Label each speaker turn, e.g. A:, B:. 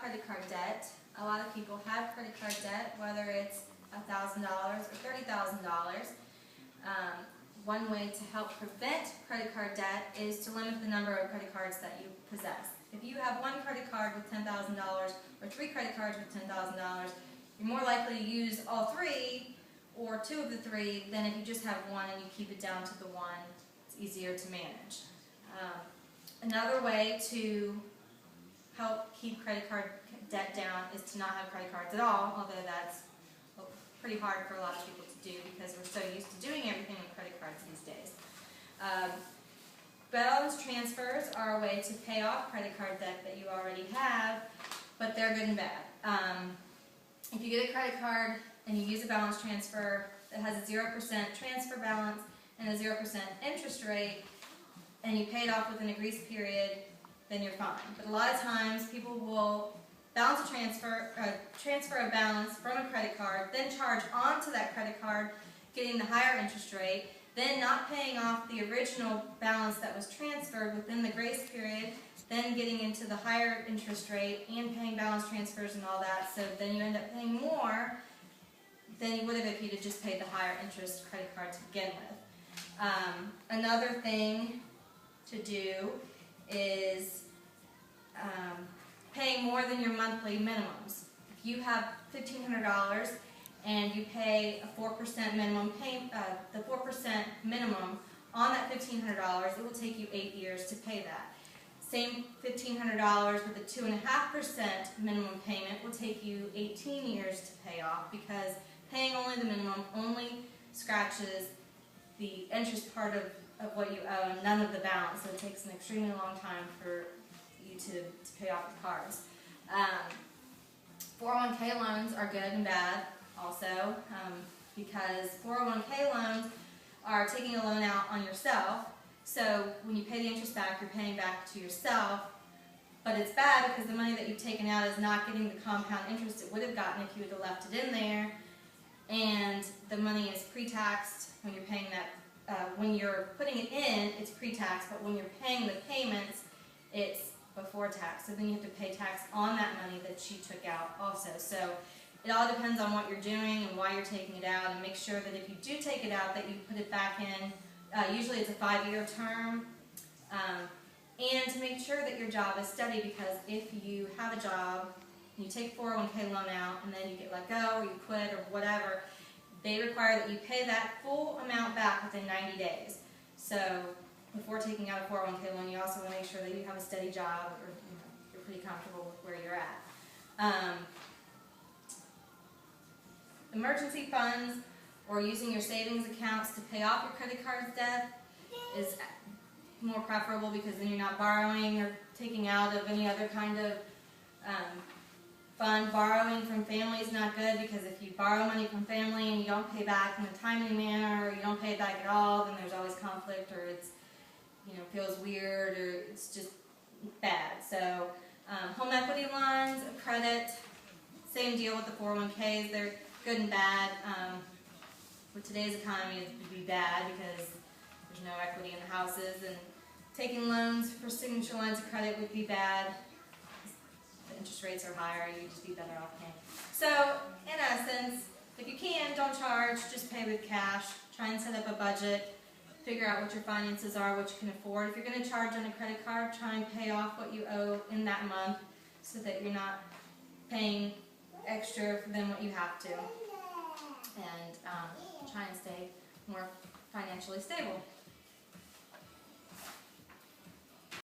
A: credit card debt. A lot of people have credit card debt, whether it's $1,000 or $30,000. One way to help prevent credit card debt is to limit the number of credit cards that you possess. If you have one credit card with $10,000 or three credit cards with $10,000, you're more likely to use all three or two of the three than if you just have one and you keep it down to the one. It's easier to manage. Another way to help keep credit card debt down is to not have credit cards at all, although that's pretty hard for a lot of people to do because we're so used to doing everything with credit cards these days. Balance transfers are a way to pay off credit card debt that you already have, but they're good and bad. If you get a credit card and you use a balance transfer that has a 0% transfer balance and a 0% interest rate, and you pay it off within a grace period, then you're fine. But a lot of times people will transfer a balance from a credit card, then charge onto that credit card, getting the higher interest rate, then not paying off the original balance that was transferred within the grace period, then getting into the higher interest rate and paying balance transfers and all that, so then you end up paying more than you would have if you had just paid the higher interest credit card to begin with. Another thing to do is paying more than your monthly minimums. If you have $1,500 and you pay a 4% minimum the 4% minimum on that $1,500, it will take you 8 years to pay that. Same $1,500 with a 2.5% minimum payment will take you 18 years to pay off because paying only the minimum only scratches the interest part of what you owe and none of the balance, so it takes an extremely long time for you to pay off the cards. 401k loans are good and bad also because 401k loans are taking a loan out on yourself, so when you pay the interest back, you're paying back to yourself, but it's bad because the money that you've taken out is not getting the compound interest it would have gotten if you would have left it in there, and the money is pre-taxed when you're paying that. When you're putting it in, it's pre-tax, but when you're paying the payments, it's before tax. So then you have to pay tax on that money that you took out also. So it all depends on what you're doing and why you're taking it out, and make sure that if you do take it out that you put it back in. Usually it's a 5-year term. And to make sure that your job is steady, because if you have a job, you take a 401k loan out and then you get let go or you quit or whatever, they require that you pay that full amount back within 90 days. So before taking out a 401k loan, you also want to make sure that you have a steady job or you're pretty comfortable with where you're at. Emergency funds or using your savings accounts to pay off your credit card debt is more preferable because then you're not borrowing or taking out of any other kind of fund. Borrowing from family is not good because if you borrow money from family and you don't pay back in a timely manner or you don't pay it back at all, then there's always conflict or it's feels weird or it's just bad. So home equity lines of credit, same deal with the 401ks. They're good and bad. With today's economy, it would be bad because there's no equity in the houses, and taking loans for signature lines of credit would be bad. The interest rates are higher, you'd just be better off paying. So, in essence, if you can, don't charge, just pay with cash. Try and set up a budget. Figure out what your finances are, what you can afford. If you're going to charge on a credit card, try and pay off what you owe in that month so that you're not paying extra than what you have to. And try and stay more financially stable.